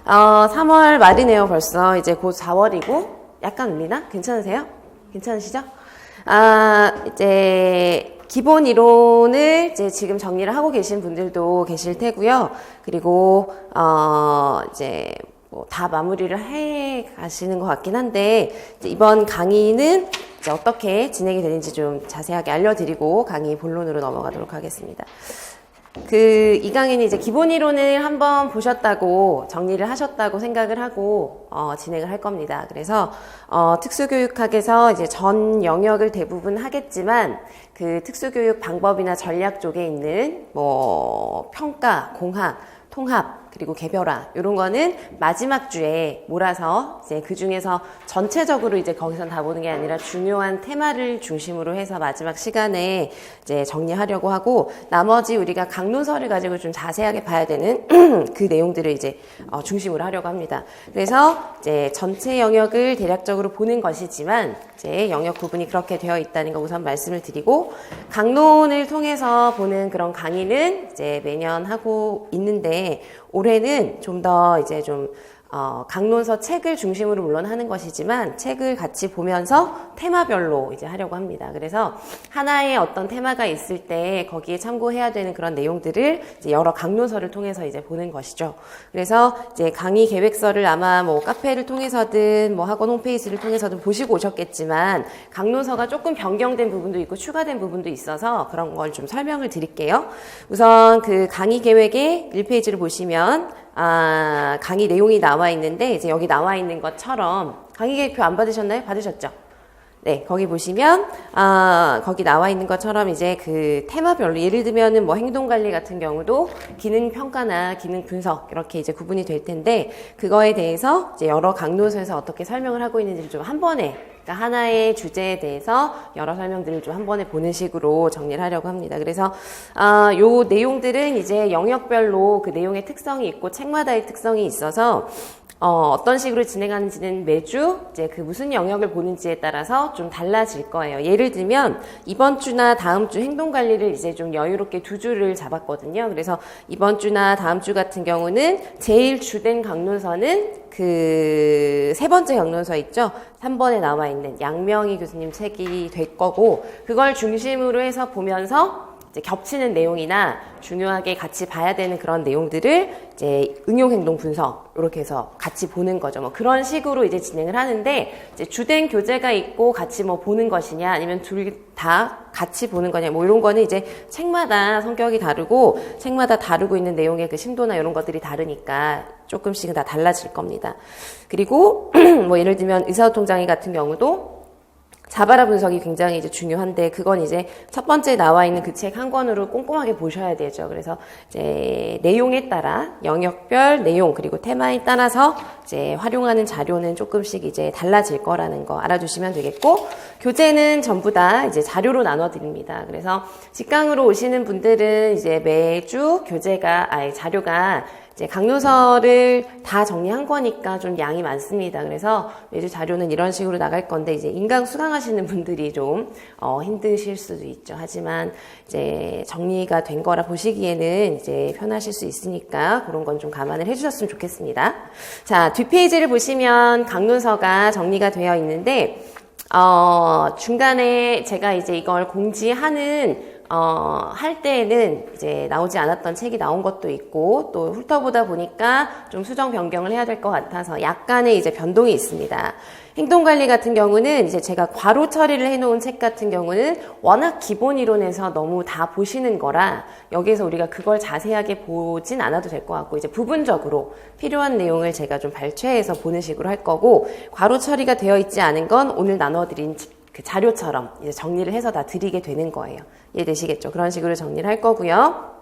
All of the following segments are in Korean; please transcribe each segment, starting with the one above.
3월 말이네요, 벌써. 이제 곧 4월이고. 약간 울리나? 괜찮으세요? 괜찮으시죠? 이제, 기본 이론을 이제 지금 정리를 하고 계신 분들도 계실 테고요. 그리고, 이제, 뭐 다 마무리를 해 가시는 것 같긴 한데, 이제 이번 강의는 이제 어떻게 진행이 되는지 좀 자세하게 알려드리고 강의 본론으로 넘어가도록 하겠습니다. 이 강의는 이제 기본 이론을 한번 보셨다고 정리를 하셨다고 생각을 하고 진행을 할 겁니다. 그래서 특수교육학에서 이제 전 영역을 대부분 하겠지만 그 특수교육 방법이나 전략 쪽에 있는 뭐 평가, 공학, 통합, 그리고 개별화 이런 거는 마지막 주에 몰아서 이제 그 중에서 전체적으로 이제 거기선 다 보는 게 아니라 중요한 테마를 중심으로 해서 마지막 시간에 이제 정리하려고 하고, 나머지 우리가 강론서를 가지고 좀 자세하게 봐야 되는 그 내용들을 이제 중심으로 하려고 합니다. 그래서 이제 전체 영역을 대략적으로 보는 것이지만 이제 영역 구분이 그렇게 되어 있다는 거 우선 말씀을 드리고, 강론을 통해서 보는 그런 강의는 이제 매년 하고 있는데 올해는 좀 더 이제 좀 강론서 책을 중심으로 물론 하는 것이지만 책을 같이 보면서 테마별로 이제 하려고 합니다. 그래서 하나의 어떤 테마가 있을 때 거기에 참고해야 되는 그런 내용들을 이제 여러 강론서를 통해서 이제 보는 것이죠. 그래서 이제 강의 계획서를 아마 뭐 카페를 통해서든 뭐 학원 홈페이지를 통해서든 보시고 오셨겠지만 강론서가 조금 변경된 부분도 있고 추가된 부분도 있어서 그런 걸 좀 설명을 드릴게요. 우선 그 강의 계획의 1페이지를 보시면 강의 내용이 나와 있는데, 이제 여기 나와 있는 것처럼, 강의 계획표 안 받으셨나요? 받으셨죠? 네, 거기 보시면, 거기 나와 있는 것처럼 이제 그 테마별로, 예를 들면은 뭐 행동관리 같은 경우도 기능 평가나 기능 분석, 이렇게 이제 구분이 될 텐데, 그거에 대해서 이제 여러 강론서에서 어떻게 설명을 하고 있는지를 좀 한 번에, 그러니까 하나의 주제에 대해서 여러 설명들을 좀 한 번에 보는 식으로 정리를 하려고 합니다. 그래서 요 내용들은 이제 영역별로 그 내용의 특성이 있고 책마다의 특성이 있어서 어떤 식으로 진행하는지는 매주 이제 그 무슨 영역을 보는지에 따라서 좀 달라질 거예요. 예를 들면 이번 주나 다음 주 행동 관리를 이제 좀 여유롭게 2주를 잡았거든요. 그래서 이번 주나 다음 주 같은 경우는 제일 주된 강론서는 그 세 번째 강론서 있죠? 3번에 나와 있는 양명희 교수님 책이 될 거고, 그걸 중심으로 해서 보면서 이제 겹치는 내용이나 중요하게 같이 봐야 되는 그런 내용들을 이제 응용행동 분석 이렇게 해서 같이 보는 거죠. 뭐 그런 식으로 이제 진행을 하는데, 이제 주된 교재가 있고 같이 뭐 보는 것이냐 아니면 둘 다 같이 보는 거냐 뭐 이런 거는 이제 책마다 성격이 다르고 책마다 다루고 있는 내용의 그 심도나 이런 것들이 다르니까 조금씩은 다 달라질 겁니다. 그리고 뭐 예를 들면 의사소통장애 같은 경우도 자바라 분석이 굉장히 이제 중요한데, 그건 이제 첫 번째 나와 있는 그 책 한 권으로 꼼꼼하게 보셔야 되죠. 그래서 이제 내용에 따라 영역별 내용 그리고 테마에 따라서 이제 활용하는 자료는 조금씩 이제 달라질 거라는 거 알아주시면 되겠고, 교재는 전부 다 이제 자료로 나눠 드립니다. 그래서 직강으로 오시는 분들은 이제 매주 자료가 이제 강론서를 다 정리한 거니까 좀 양이 많습니다. 그래서 매주 자료는 이런 식으로 나갈 건데, 이제 인강 수강하시는 분들이 좀 힘드실 수도 있죠. 하지만 이제 정리가 된 거라 보시기에는 이제 편하실 수 있으니까 그런 건 좀 감안을 해주셨으면 좋겠습니다. 자, 뒷페이지를 보시면 강론서가 정리가 되어 있는데, 중간에 제가 이제 이걸 공지하는 할 때에는 이제 나오지 않았던 책이 나온 것도 있고, 또 훑어보다 보니까 좀 수정 변경을 해야 될 것 같아서 약간의 이제 변동이 있습니다. 행동관리 같은 경우는 이제 제가 괄호 처리를 해놓은 책 같은 경우는 워낙 기본 이론에서 너무 다 보시는 거라 여기에서 우리가 그걸 자세하게 보진 않아도 될 것 같고, 이제 부분적으로 필요한 내용을 제가 좀 발췌해서 보는 식으로 할 거고, 괄호 처리가 되어 있지 않은 건 오늘 나눠드린 그 자료처럼 이제 정리를 해서 다 드리게 되는 거예요. 이해되시겠죠? 그런 식으로 정리를 할 거고요.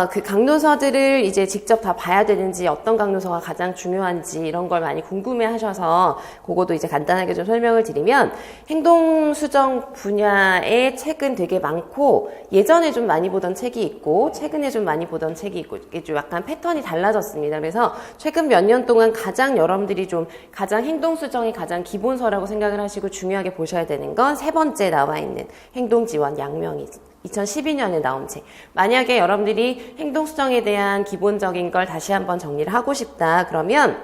그 강론서들을 이제 직접 다 봐야 되는지, 어떤 강론서가 가장 중요한지 이런 걸 많이 궁금해 하셔서 그거도 이제 간단하게 좀 설명을 드리면, 행동수정 분야의 책은 되게 많고 예전에 좀 많이 보던 책이 있고 최근에 좀 많이 보던 책이 있고, 이게 좀 약간 패턴이 달라졌습니다. 그래서 최근 몇 년 동안 가장 여러분들이 좀 가장 행동수정이 가장 기본서라고 생각을 하시고 중요하게 보셔야 되는 건 세 번째 나와 있는 행동지원 양명이 2012년에 나온 책. 만약에 여러분들이 행동수정에 대한 기본적인 걸 다시 한번 정리를 하고 싶다 그러면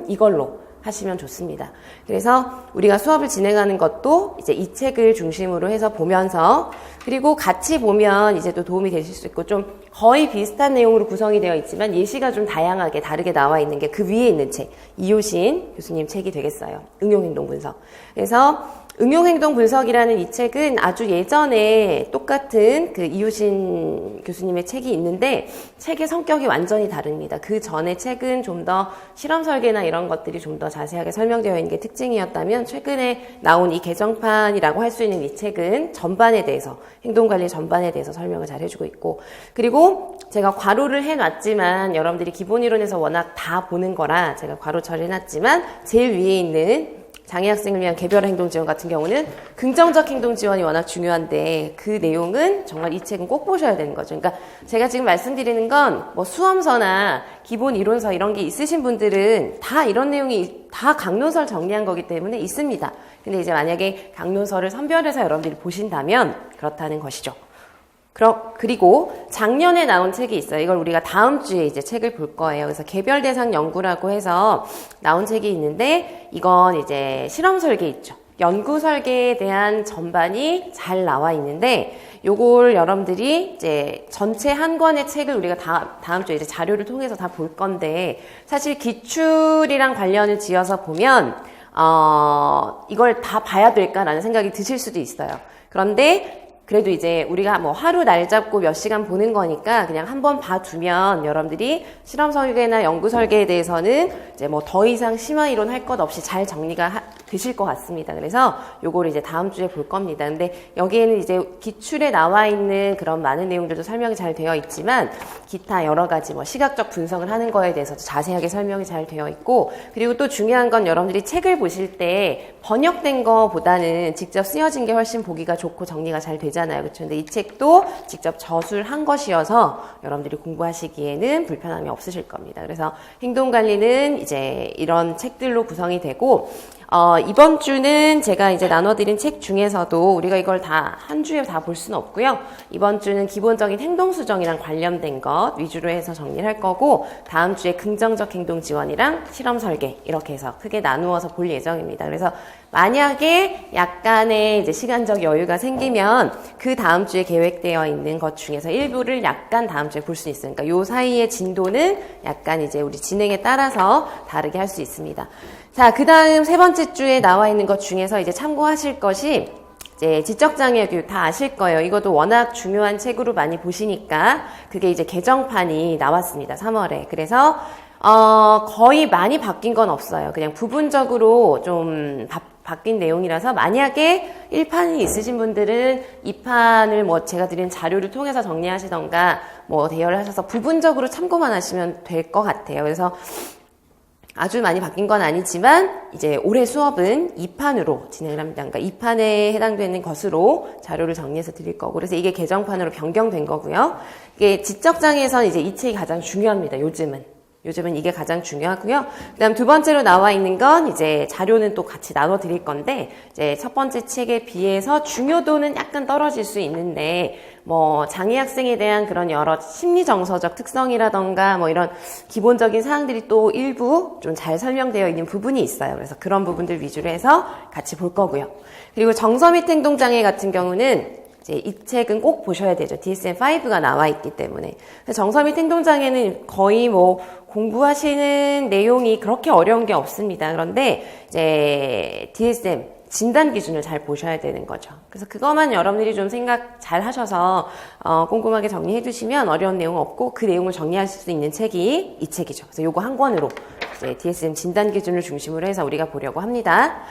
이걸로 하시면 좋습니다. 그래서 우리가 수업을 진행하는 것도 이제 이 책을 중심으로 해서 보면서, 그리고 같이 보면 이제 또 도움이 되실 수 있고, 좀 거의 비슷한 내용으로 구성이 되어 있지만 예시가 좀 다양하게 다르게 나와 있는 게 그 위에 있는 책, 이효신 교수님 책이 되겠어요. 응용행동분석. 그래서 응용행동분석이라는 이 책은 아주 예전에 똑같은 그 이효신 교수님의 책이 있는데 책의 성격이 완전히 다릅니다. 그 전에 책은 좀 더 실험 설계나 이런 것들이 좀 더 자세하게 설명되어 있는 게 특징이었다면, 최근에 나온 이 개정판이라고 할 수 있는 이 책은 전반에 대해서, 행동관리 전반에 대해서 설명을 잘 해주고 있고, 그리고 제가 괄호를 해놨지만 여러분들이 기본이론에서 워낙 다 보는 거라 제가 괄호 처리해놨지만, 제일 위에 있는 장애학생을 위한 개별 행동 지원 같은 경우는 긍정적 행동 지원이 워낙 중요한데, 그 내용은 정말 이 책은 꼭 보셔야 되는 거죠. 그러니까 제가 지금 말씀드리는 건 뭐 수험서나 기본 이론서 이런 게 있으신 분들은 다 이런 내용이 다 강론서를 정리한 거기 때문에 있습니다. 근데 이제 만약에 강론서를 선별해서 여러분들이 보신다면 그렇다는 것이죠. 그리고 작년에 나온 책이 있어요. 이걸 우리가 다음 주에 이제 책을 볼 거예요. 그래서 개별 대상 연구라고 해서 나온 책이 있는데, 이건 이제 실험 설계 있죠. 연구 설계에 대한 전반이 잘 나와 있는데, 요걸 여러분들이 이제 전체 한 권의 책을 우리가 다음 주에 이제 자료를 통해서 다 볼 건데, 사실 기출이랑 관련을 지어서 보면 이걸 다 봐야 될까라는 생각이 드실 수도 있어요. 그런데 그래도 이제 우리가 뭐 하루 날 잡고 몇 시간 보는 거니까 그냥 한번 봐두면 여러분들이 실험 설계나 연구 설계에 대해서는 이제 뭐 더 이상 심화 이론 할 것 없이 잘 정리가 되실 것 같습니다. 그래서 요거를 이제 다음 주에 볼 겁니다. 근데 여기에는 이제 기출에 나와 있는 그런 많은 내용들도 설명이 잘 되어 있지만, 기타 여러 가지 뭐 시각적 분석을 하는 거에 대해서도 자세하게 설명이 잘 되어 있고, 그리고 또 중요한 건 여러분들이 책을 보실 때 번역된 거보다는 직접 쓰여진 게 훨씬 보기가 좋고 정리가 잘 되잖아요. 그렇죠? 근데 이 책도 직접 저술한 것이어서 여러분들이 공부하시기에는 불편함이 없으실 겁니다. 그래서 행동관리는 이제 이런 책들로 구성이 되고, 이번 주는 제가 이제 나눠드린 책 중에서도 우리가 이걸 다 한 주에 다 볼 수는 없고요. 이번 주는 기본적인 행동수정이랑 관련된 것 위주로 해서 정리를 할 거고, 다음 주에 긍정적 행동 지원이랑 실험 설계 이렇게 해서 크게 나누어서 볼 예정입니다. 그래서 만약에 약간의 이제 시간적 여유가 생기면 그 다음 주에 계획되어 있는 것 중에서 일부를 약간 다음 주에 볼 수 있으니까 요 사이의 진도는 약간 이제 우리 진행에 따라서 다르게 할 수 있습니다. 자, 그 다음 세 번째 주에 나와 있는 것 중에서 이제 참고하실 것이 이제 지적장애 교육 다 아실 거예요. 이것도 워낙 중요한 책으로 많이 보시니까 그게 이제 개정판이 나왔습니다. 3월에. 그래서 거의 많이 바뀐 건 없어요. 그냥 부분적으로 좀 바뀐 내용이라서, 만약에 1판이 있으신 분들은 2판을 뭐 제가 드린 자료를 통해서 정리하시던가 뭐 대여를 하셔서 부분적으로 참고만 하시면 될 것 같아요. 그래서 아주 많이 바뀐 건 아니지만 이제 올해 수업은 2판으로 진행을 합니다. 그러니까 2판에 해당되는 것으로 자료를 정리해서 드릴 거고, 그래서 이게 개정판으로 변경된 거고요. 이게 지적장애에서는 이제 이 책이 가장 중요합니다. 요즘은 이게 가장 중요하고요. 그다음 두 번째로 나와 있는 건 이제 자료는 또 같이 나눠 드릴 건데, 이제 첫 번째 책에 비해서 중요도는 약간 떨어질 수 있는데, 뭐 장애 학생에 대한 그런 여러 심리 정서적 특성이라던가 뭐 이런 기본적인 사항들이 또 일부 좀 잘 설명되어 있는 부분이 있어요. 그래서 그런 부분들 위주로 해서 같이 볼 거고요. 그리고 정서 및 행동 장애 같은 경우는 이제 이 책은 꼭 보셔야 되죠. DSM-5가 나와 있기 때문에. 정서 및 행동 장애는 거의 뭐 공부하시는 내용이 그렇게 어려운 게 없습니다. 그런데 이제 DSM 진단 기준을 잘 보셔야 되는 거죠. 그래서 그것만 여러분들이 좀 생각 잘 하셔서 꼼꼼하게 정리해 두시면 어려운 내용 없고, 그 내용을 정리하실 수 있는 책이 이 책이죠. 그래서 요거 한 권으로 이제 DSM 진단 기준을 중심으로 해서 우리가 보려고 합니다.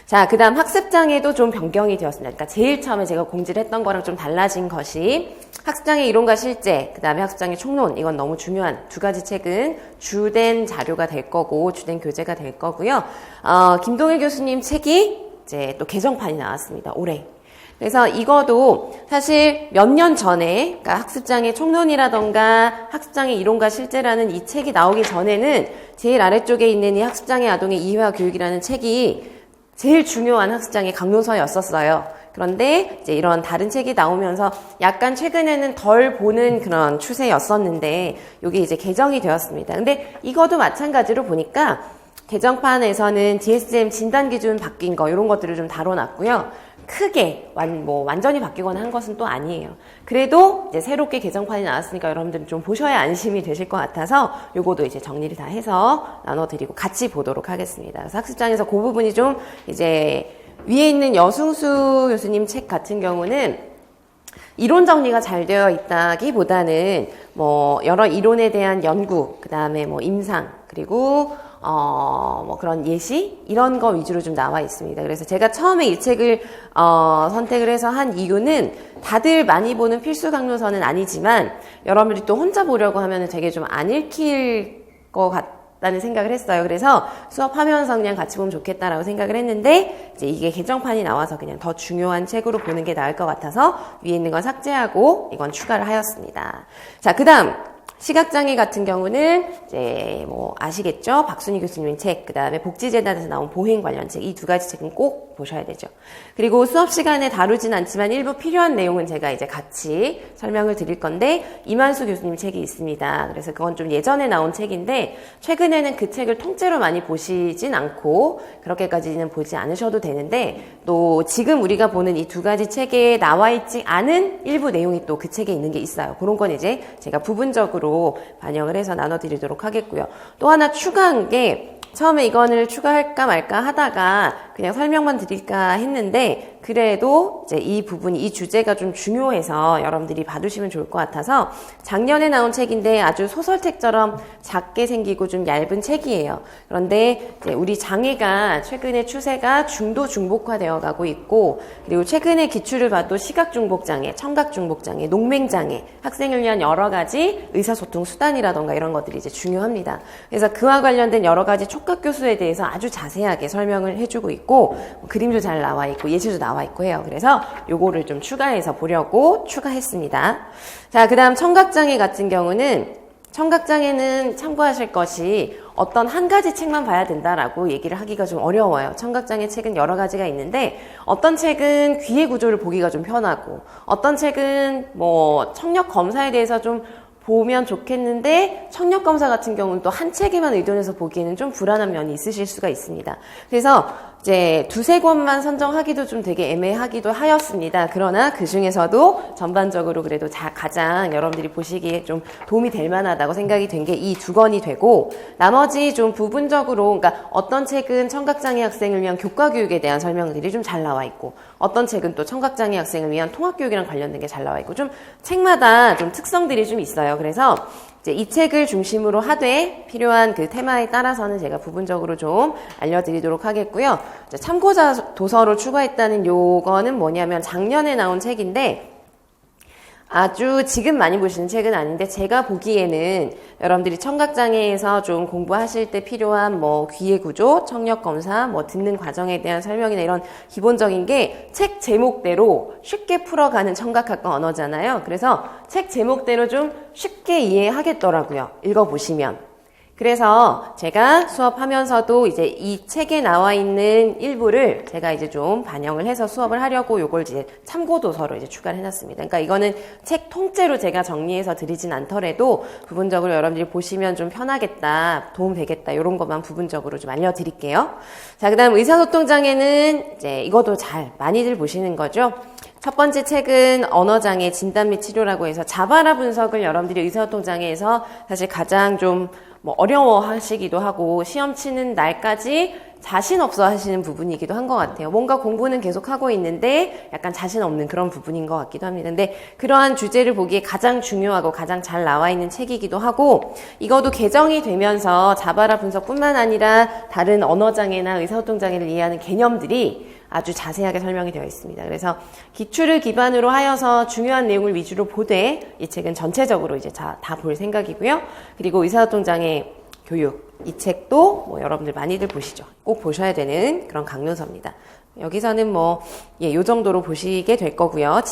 자, 그 다음 학습장애도 좀 변경이 되었습니다. 그러니까 제일 처음에 제가 공지를 했던 거랑 좀 달라진 것이 학습장애 이론과 실제, 그 다음에 학습장애 총론, 이건 너무 중요한 두 가지 책은 주된 자료가 될 거고, 주된 교재가 될 거고요. 김동일 교수님 책이 이제 또 개정판이 나왔습니다. 올해. 그래서 이거도 사실 몇 년 전에, 그러니까 학습장애 총론이라던가 학습장애 이론과 실제라는 이 책이 나오기 전에는 제일 아래쪽에 있는 이 학습장애 아동의 이해와 교육이라는 책이 제일 중요한 학습장애 강론서였었어요. 그런데 이제 이런 다른 책이 나오면서 약간 최근에는 덜 보는 그런 추세였었는데 이게 이제 개정이 되었습니다. 근데 이것도 마찬가지로 보니까 개정판에서는 DSM 진단 기준 바뀐 거 이런 것들을 좀 다뤄놨고요. 크게 완전히 바뀌거나 한 것은 또 아니에요. 그래도 이제 새롭게 개정판이 나왔으니까 여러분들은 좀 보셔야 안심이 되실 것 같아서 요거도 이제 정리를 다 해서 나눠드리고 같이 보도록 하겠습니다. 그래서 학습장에서 그 부분이 좀 이제 위에 있는 여승수 교수님 책 같은 경우는 이론 정리가 잘 되어 있다기보다는 뭐 여러 이론에 대한 연구, 그 다음에 뭐 임상, 그리고 뭐 그런 예시 이런 거 위주로 좀 나와 있습니다. 그래서 제가 처음에 이 책을 선택을 해서 한 이유는 다들 많이 보는 필수 강론서는 아니지만 여러분들이 또 혼자 보려고 하면은 되게 좀 안 읽힐 것 같다는 생각을 했어요. 그래서 수업하면서 그냥 같이 보면 좋겠다라고 생각을 했는데 이제 이게 개정판이 나와서 그냥 더 중요한 책으로 보는 게 나을 것 같아서 위에 있는 건 삭제하고 이건 추가를 하였습니다. 자, 그다음 시각장애 같은 경우는 이제 뭐 아시겠죠? 박순희 교수님 책, 그 다음에 복지재단에서 나온 보행 관련 책, 이 두 가지 책은 꼭 보셔야 되죠. 그리고 수업 시간에 다루진 않지만 일부 필요한 내용은 제가 이제 같이 설명을 드릴 건데 이만수 교수님 책이 있습니다. 그래서 그건 좀 예전에 나온 책인데 최근에는 그 책을 통째로 많이 보시진 않고 그렇게까지는 보지 않으셔도 되는데 또 지금 우리가 보는 이 두 가지 책에 나와 있지 않은 일부 내용이 또 그 책에 있는 게 있어요. 그런 건 이제 제가 부분적으로 반영을 해서 나눠드리도록 하겠고요. 또 하나 추가한 게 처음에 이거를 추가할까 말까 하다가 그냥 설명만 드릴까 했는데 그래도 이제 이 부분이 이 주제가 좀 중요해서 여러분들이 봐두시면 좋을 것 같아서 작년에 나온 책인데 아주 소설책처럼 작게 생기고 좀 얇은 책이에요. 그런데 이제 우리 장애가 최근에 추세가 중도 중복화되어 가고 있고 그리고 최근에 기출을 봐도 시각 중복 장애, 청각 중복 장애, 농맹 장애, 학생을 위한 여러 가지 의사소통 수단이라던가 이런 것들이 이제 중요합니다. 그래서 그와 관련된 여러 가지 촉각 교수에 대해서 아주 자세하게 설명을 해주고 있고 그림도 잘 나와 있고 예시도 나와 있고 해요. 그래서 요거를 좀 추가해서 보려고 추가했습니다. 자, 그 다음 청각장애 같은 경우는 청각장애는 참고하실 것이 어떤 한 가지 책만 봐야 된다라고 얘기를 하기가 좀 어려워요. 청각장애 책은 여러 가지가 있는데 어떤 책은 귀의 구조를 보기가 좀 편하고 어떤 책은 뭐 청력 검사에 대해서 좀 보면 좋겠는데 청력검사 같은 경우는 또 한 책에만 의존해서 보기에는 좀 불안한 면이 있으실 수가 있습니다. 그래서 이제 두세 권만 선정하기도 좀 되게 애매하기도 하였습니다. 그러나 그 중에서도 전반적으로 그래도 가장 여러분들이 보시기에 좀 도움이 될 만하다고 생각이 된 게 이 두 권이 되고 나머지 좀 부분적으로 그러니까 어떤 책은 청각장애 학생을 위한 교과교육에 대한 설명들이 좀 잘 나와 있고 어떤 책은 또 청각장애 학생을 위한 통합교육이랑 관련된 게 잘 나와 있고 좀 책마다 좀 특성들이 좀 있어요. 그래서 이제 이 책을 중심으로 하되 필요한 그 테마에 따라서는 제가 부분적으로 좀 알려드리도록 하겠고요. 참고자 도서로 추가했다는 요거는 뭐냐면 작년에 나온 책인데 아주 지금 많이 보시는 책은 아닌데 제가 보기에는 여러분들이 청각장애에서 좀 공부하실 때 필요한 뭐 귀의 구조, 청력검사, 뭐 듣는 과정에 대한 설명이나 이런 기본적인 게 책 제목대로 쉽게 풀어가는 청각학과 언어잖아요. 그래서 책 제목대로 좀 쉽게 이해하겠더라고요. 읽어보시면. 그래서 제가 수업하면서도 이제 이 책에 나와 있는 일부를 제가 이제 좀 반영을 해서 수업을 하려고 요걸 이제 참고도서로 이제 추가를 해놨습니다. 그러니까 이거는 책 통째로 제가 정리해서 드리진 않더라도 부분적으로 여러분들이 보시면 좀 편하겠다, 도움 되겠다, 이런 것만 부분적으로 좀 알려드릴게요. 자, 그 다음 의사소통장애는 이제 이것도 잘 많이들 보시는 거죠. 첫 번째 책은 언어장애 진단 및 치료라고 해서 자바라 분석을 여러분들이 의사소통장애에서 사실 가장 좀 뭐 어려워하시기도 하고 시험 치는 날까지 자신 없어 하시는 부분이기도 한 것 같아요. 뭔가 공부는 계속 하고 있는데 약간 자신 없는 그런 부분인 것 같기도 합니다. 근데 그러한 주제를 보기에 가장 중요하고 가장 잘 나와 있는 책이기도 하고 이것도 개정이 되면서 자바라 분석뿐만 아니라 다른 언어장애나 의사소통장애를 이해하는 개념들이 아주 자세하게 설명이 되어 있습니다. 그래서 기출을 기반으로 하여서 중요한 내용을 위주로 보되 이 책은 전체적으로 이제 다 볼 생각이고요. 그리고 의사소통장애 교육 이 책도 뭐 여러분들 많이들 보시죠. 꼭 보셔야 되는 그런 강론서입니다. 여기서는 뭐 요 정도로 보시게 될 거고요.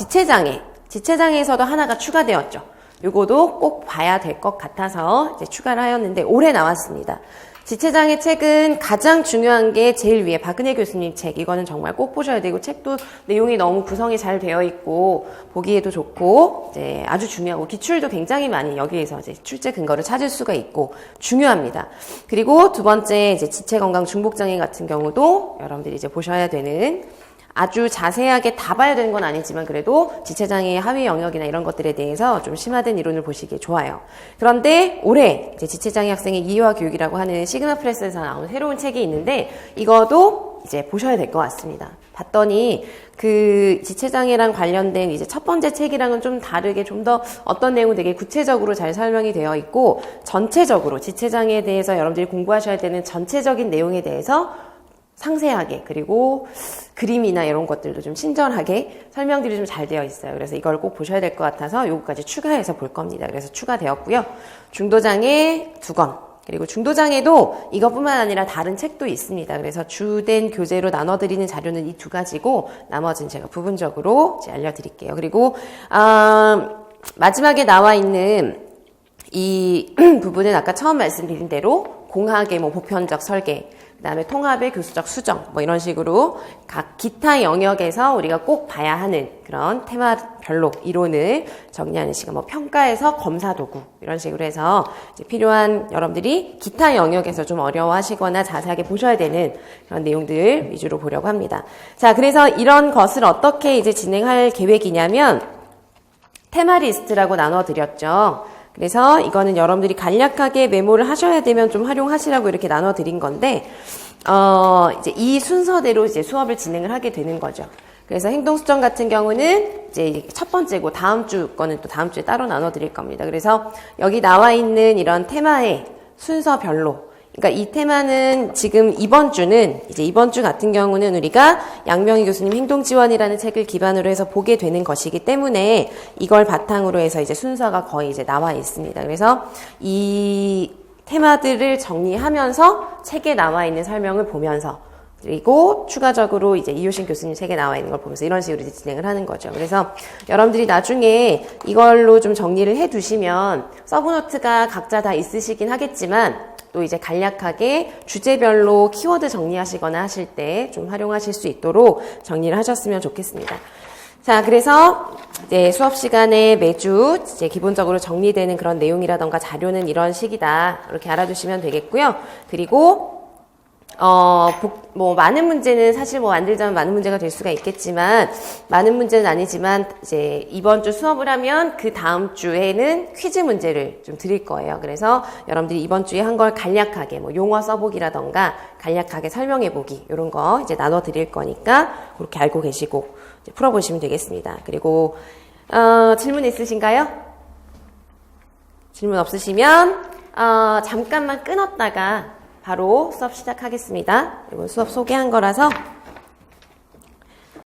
지체장애에서도 하나가 추가되었죠. 요거도 꼭 봐야 될 것 같아서 이제 추가를 하였는데 올해 나왔습니다. 지체장애 책은 가장 중요한 게 제일 위에 박은혜 교수님 책. 이거는 정말 꼭 보셔야 되고, 책도 내용이 너무 구성이 잘 되어 있고, 보기에도 좋고, 이제 아주 중요하고, 기출도 굉장히 많이 여기에서 이제 출제 근거를 찾을 수가 있고, 중요합니다. 그리고 두 번째, 이제 지체건강 중복장애 같은 경우도 여러분들이 이제 보셔야 되는, 아주 자세하게 다 봐야 되는 건 아니지만 그래도 지체장애의 하위 영역이나 이런 것들에 대해서 좀 심화된 이론을 보시기에 좋아요. 그런데 올해 이제 지체장애 학생의 이해와 교육이라고 하는 시그마 프레스에서 나온 새로운 책이 있는데 이것도 이제 보셔야 될 것 같습니다. 봤더니 그 지체장애랑 관련된 이제 첫 번째 책이랑은 좀 다르게 좀 더 어떤 내용은 되게 구체적으로 잘 설명이 되어 있고 전체적으로 지체장애에 대해서 여러분들이 공부하셔야 되는 전체적인 내용에 대해서 상세하게 그리고 그림이나 이런 것들도 좀 친절하게 설명들이 좀 잘 되어 있어요. 그래서 이걸 꼭 보셔야 될 것 같아서 요거까지 추가해서 볼 겁니다. 그래서 추가되었고요. 중도장애 2권 그리고 중도장애도 이것뿐만 아니라 다른 책도 있습니다. 그래서 주된 교재로 나눠드리는 자료는 이 두 가지고 나머지는 제가 부분적으로 이제 알려드릴게요. 그리고 마지막에 나와 있는 이 부분은 아까 처음 말씀드린 대로 공학의 뭐 보편적 설계 그다음에 통합의 교수적 수정 뭐 이런 식으로 각 기타 영역에서 우리가 꼭 봐야 하는 그런 테마별로 이론을 정리하는 시간, 뭐 평가에서 검사 도구 이런 식으로 해서 이제 필요한 여러분들이 기타 영역에서 좀 어려워하시거나 자세하게 보셔야 되는 그런 내용들 위주로 보려고 합니다. 자, 그래서 이런 것을 어떻게 이제 진행할 계획이냐면 테마 리스트라고 나눠드렸죠. 그래서 이거는 여러분들이 간략하게 메모를 하셔야 되면 좀 활용하시라고 이렇게 나눠드린 건데, 이제 이 순서대로 이제 수업을 진행을 하게 되는 거죠. 그래서 행동수정 같은 경우는 이제 첫 번째고 다음 주 거는 또 다음 주에 따로 나눠드릴 겁니다. 그래서 여기 나와 있는 이런 테마의 순서별로 그러니까 이 테마는 지금 이번 주 같은 경우는 우리가 양명희 교수님 행동지원이라는 책을 기반으로 해서 보게 되는 것이기 때문에 이걸 바탕으로 해서 이제 순서가 거의 이제 나와 있습니다. 그래서 이 테마들을 정리하면서 책에 나와 있는 설명을 보면서 그리고 추가적으로 이제 이효신 교수님 책에 나와 있는 걸 보면서 이런 식으로 이제 진행을 하는 거죠. 그래서 여러분들이 나중에 이걸로 좀 정리를 해 두시면 서브노트가 각자 다 있으시긴 하겠지만 또 이제 간략하게 주제별로 키워드 정리하시거나 하실 때 좀 활용하실 수 있도록 정리를 하셨으면 좋겠습니다. 자, 그래서 이제 수업 시간에 매주 이제 기본적으로 정리되는 그런 내용이라던가 자료는 이런 식이다. 이렇게 알아두시면 되겠고요. 그리고 뭐, 많은 문제는 사실 뭐 만들자면 많은 문제가 될 수가 있겠지만, 많은 문제는 아니지만, 이제 이번 주 수업을 하면 그 다음 주에는 퀴즈 문제를 좀 드릴 거예요. 그래서 여러분들이 이번 주에 한 걸 간략하게, 뭐 용어 써보기라던가, 간략하게 설명해보기, 이런 거 이제 나눠 드릴 거니까, 그렇게 알고 계시고, 이제 풀어보시면 되겠습니다. 그리고, 질문 있으신가요? 질문 없으시면, 잠깐만 끊었다가, 바로 수업 시작하겠습니다. 이건 수업 소개한 거라서